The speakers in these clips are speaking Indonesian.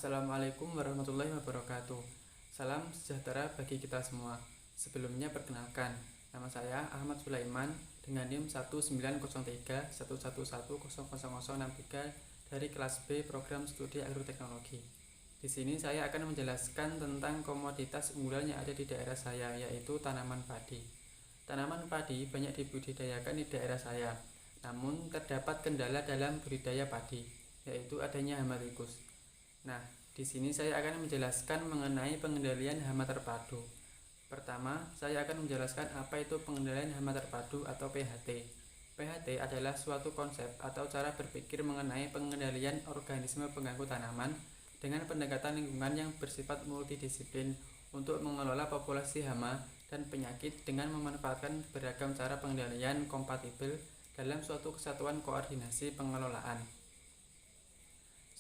Assalamualaikum warahmatullahi wabarakatuh. Salam sejahtera bagi kita semua. Sebelumnya perkenalkan, nama saya Ahmad Sulaiman dengan NIM 190311100063 dari kelas B Program Studi Agroteknologi. Di sini saya akan menjelaskan tentang komoditas unggulan yang ada di daerah saya, yaitu tanaman padi. Tanaman padi banyak dibudidayakan di daerah saya, namun terdapat kendala dalam budidaya padi, yaitu adanya hama tikus. Nah, di sini saya akan menjelaskan mengenai pengendalian hama terpadu. Pertama, saya akan menjelaskan apa itu pengendalian hama terpadu atau PHT. PHT adalah suatu konsep atau cara berpikir mengenai pengendalian organisme pengganggu tanaman dengan pendekatan lingkungan yang bersifat multidisiplin untuk mengelola populasi hama dan penyakit dengan memanfaatkan beragam cara pengendalian kompatibel dalam suatu kesatuan koordinasi pengelolaan.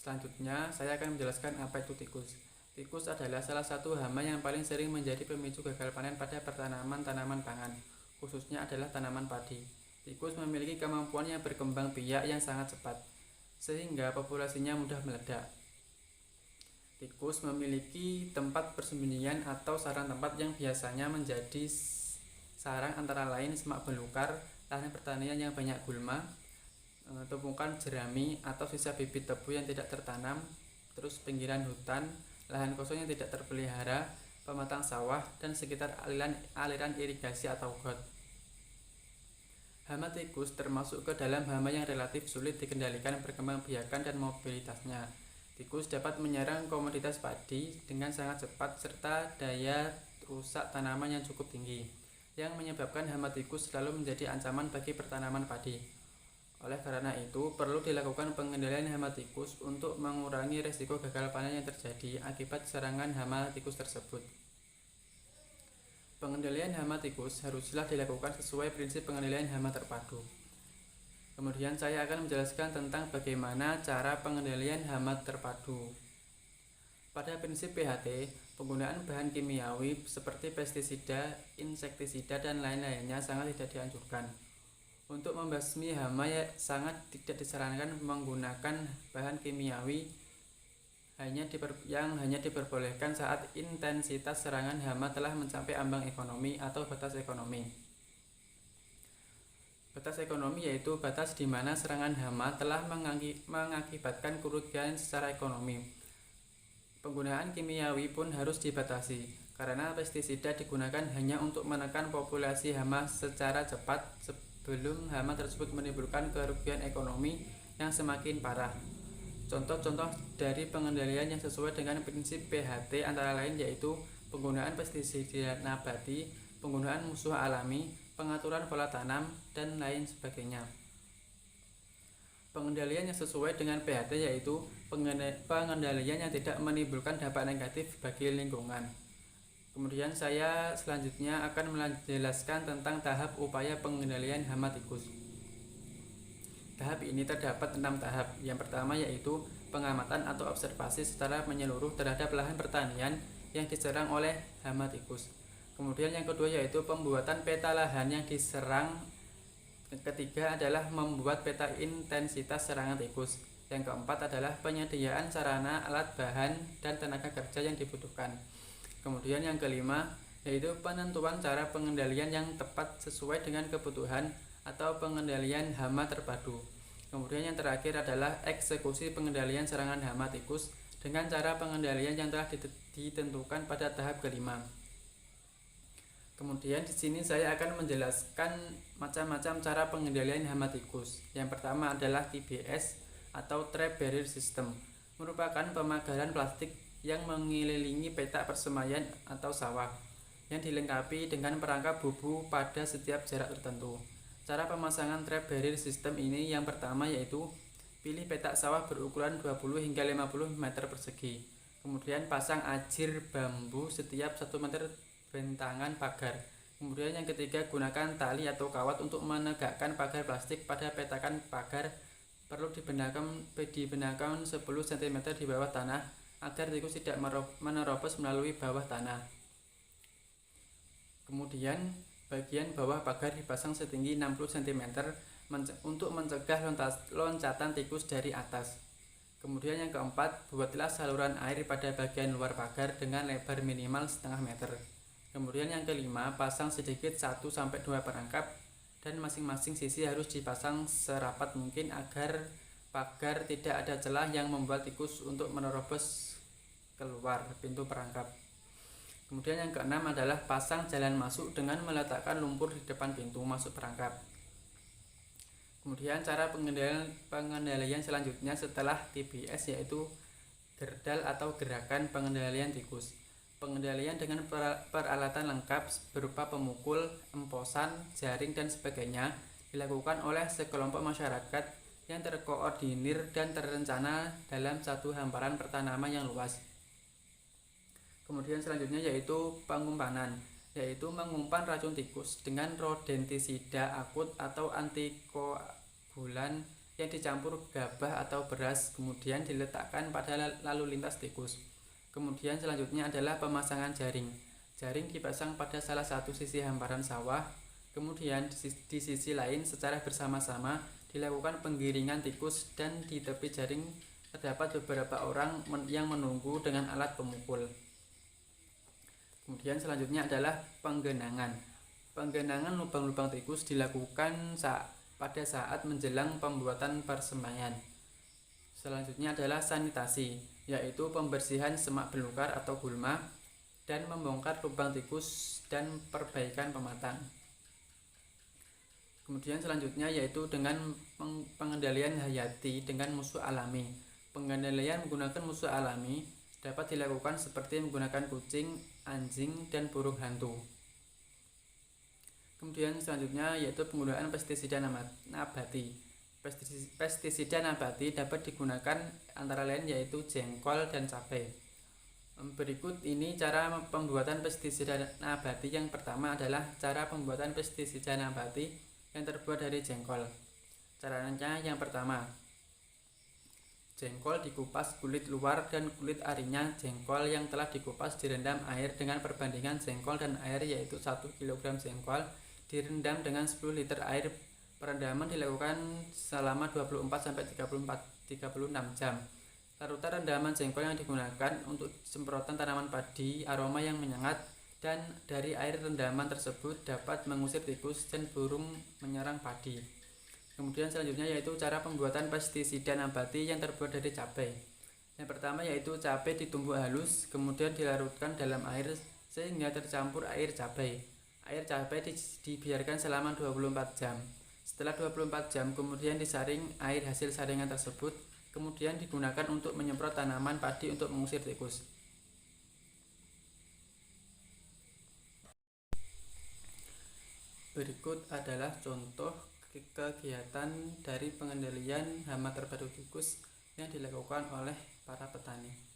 Selanjutnya, saya akan menjelaskan apa itu tikus. Tikus adalah salah satu hama yang paling sering menjadi pemicu gagal panen pada tanaman pangan, khususnya adalah tanaman padi. Tikus memiliki kemampuan yang berkembang biak yang sangat cepat, sehingga populasinya mudah meledak. Tikus memiliki tempat persembunyian atau sarang tempat yang biasanya menjadi sarang antara lain semak belukar, lahan pertanian yang banyak gulma, tumpukan jerami atau sisa bibit tebu yang tidak tertanam, terus pinggiran hutan, lahan kosong yang tidak terpelihara, pematang sawah, dan sekitar aliran irigasi atau got. Hama tikus termasuk ke dalam hama yang relatif sulit dikendalikan perkembangbiakan dan mobilitasnya. Tikus dapat menyerang komoditas padi dengan sangat cepat serta daya rusak tanaman yang cukup tinggi, yang menyebabkan hama tikus selalu menjadi ancaman bagi pertanaman padi. Oleh karena itu, perlu dilakukan pengendalian hama tikus untuk mengurangi resiko gagal panen yang terjadi akibat serangan hama tikus tersebut. Pengendalian hama tikus haruslah dilakukan sesuai prinsip pengendalian hama terpadu. Kemudian saya akan menjelaskan tentang bagaimana cara pengendalian hama terpadu. Pada prinsip PHT, penggunaan bahan kimiawi seperti pestisida, insektisida, dan lain-lainnya sangat tidak dianjurkan. Untuk membasmi hama sangat tidak disarankan menggunakan bahan kimiawi yang hanya diperbolehkan saat intensitas serangan hama telah mencapai ambang ekonomi atau batas ekonomi. Batas ekonomi yaitu batas di mana serangan hama telah mengakibatkan kerugian secara ekonomi. Penggunaan kimiawi pun harus dibatasi, karena pestisida digunakan hanya untuk menekan populasi hama secara cepat sebelum hama tersebut menimbulkan kerugian ekonomi yang semakin parah. Contoh-contoh dari pengendalian yang sesuai dengan prinsip PHT antara lain yaitu penggunaan pestisida nabati, penggunaan musuh alami, pengaturan pola tanam, dan lain sebagainya. Pengendalian yang sesuai dengan PHT yaitu pengendalian yang tidak menimbulkan dampak negatif bagi lingkungan. Kemudian saya selanjutnya akan menjelaskan tentang tahap upaya pengendalian hama tikus. Tahap ini terdapat 6 tahap. Yang pertama yaitu pengamatan atau observasi secara menyeluruh terhadap lahan pertanian yang diserang oleh hama tikus. Kemudian yang kedua yaitu pembuatan peta lahan yang diserang. Ketiga adalah membuat peta intensitas serangan tikus. Yang keempat adalah penyediaan sarana, alat bahan, dan tenaga kerja yang dibutuhkan. Kemudian yang kelima yaitu penentuan cara pengendalian yang tepat sesuai dengan kebutuhan atau pengendalian hama terpadu. Kemudian yang terakhir adalah eksekusi pengendalian serangan hama tikus dengan cara pengendalian yang telah ditentukan pada tahap kelima. Kemudian di sini saya akan menjelaskan macam-macam cara pengendalian hama tikus. Yang pertama adalah TBS atau Trap Barrier System, merupakan pemagaran plastik yang mengelilingi petak persemaian atau sawah yang dilengkapi dengan perangkap bubu pada setiap jarak tertentu. Cara pemasangan trap barrier system ini yang pertama yaitu pilih petak sawah berukuran 20 hingga 50 meter persegi. Kemudian pasang ajir bambu setiap 1 meter bentangan pagar. Kemudian yang ketiga gunakan tali atau kawat untuk menegakkan pagar plastik pada petakan pagar. Perlu dibenarkan 10 cm di bawah tanah agar tikus tidak menerobos melalui bawah tanah. Kemudian bagian bawah pagar dipasang setinggi 60 cm untuk mencegah loncatan tikus dari atas. Kemudian yang keempat, buatlah saluran air pada bagian luar pagar dengan lebar minimal setengah meter. Kemudian yang kelima, pasang sedikit 1-2 perangkap dan masing-masing sisi harus dipasang serapat mungkin agar pagar tidak ada celah yang membuat tikus untuk menerobos keluar pintu perangkap. Kemudian yang keenam adalah pasang jalan masuk dengan meletakkan lumpur di depan pintu masuk perangkap. Kemudian cara pengendalian selanjutnya setelah TBS yaitu gerdal atau gerakan pengendalian tikus. Pengendalian dengan peralatan lengkap berupa pemukul, emposan, jaring dan sebagainya dilakukan oleh sekelompok masyarakat yang terkoordinir dan terencana dalam satu hamparan pertanaman yang luas. Kemudian selanjutnya yaitu pengumpanan, yaitu mengumpan racun tikus dengan rodentisida akut atau antikoagulan yang dicampur gabah atau beras kemudian diletakkan pada lalu lintas tikus. Kemudian selanjutnya adalah pemasangan jaring. Jaring dipasang pada salah satu sisi hamparan sawah, kemudian di sisi lain secara bersama-sama dilakukan penggiringan tikus dan di tepi jaring terdapat beberapa orang yang menunggu dengan alat pemukul. Kemudian selanjutnya adalah penggenangan. Penggenangan lubang-lubang tikus dilakukan pada saat menjelang pembuatan persemaian. Selanjutnya adalah sanitasi, yaitu pembersihan semak belukar atau gulma dan membongkar lubang tikus dan perbaikan pematang. Kemudian selanjutnya yaitu dengan pengendalian hayati dengan musuh alami. Pengendalian menggunakan musuh alami dapat dilakukan seperti menggunakan kucing, anjing, dan burung hantu. Kemudian selanjutnya yaitu penggunaan pestisida nabati. Pestisida nabati dapat digunakan antara lain yaitu jengkol dan cabai. Berikut ini cara pembuatan pestisida nabati. Yang pertama adalah cara pembuatan pestisida nabati yang terbuat dari jengkol. Caranya yang pertama, jengkol dikupas kulit luar dan kulit arinya. Jengkol yang telah dikupas direndam air dengan perbandingan jengkol dan air yaitu 1 kg jengkol direndam dengan 10 liter air. Perendaman dilakukan selama 24-36 jam. Larutan rendaman jengkol yang digunakan untuk semprotan tanaman padi aroma yang menyengat, dan dari air rendaman tersebut dapat mengusir tikus dan burung menyerang padi. Kemudian selanjutnya yaitu cara pembuatan pestisida nabati yang terbuat dari cabai. Yang pertama yaitu cabai ditumbuk halus, kemudian dilarutkan dalam air sehingga tercampur air cabai. Air cabai dibiarkan selama 24 jam. Setelah 24 jam kemudian disaring air hasil saringan tersebut, kemudian digunakan untuk menyemprot tanaman padi untuk mengusir tikus. Berikut adalah contoh kegiatan dari pengendalian hama terpadu tikus yang dilakukan oleh para petani.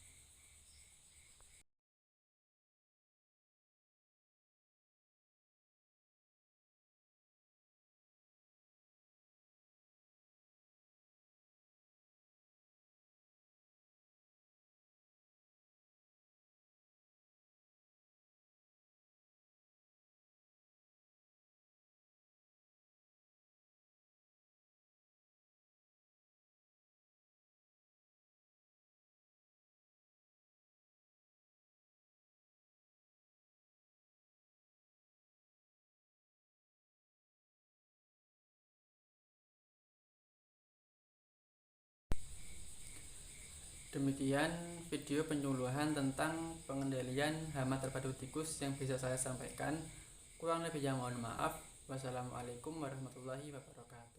Demikian video penyuluhan tentang pengendalian hama terpadu tikus yang bisa saya sampaikan. Kurang lebihnya mohon maaf. Wassalamualaikum warahmatullahi wabarakatuh.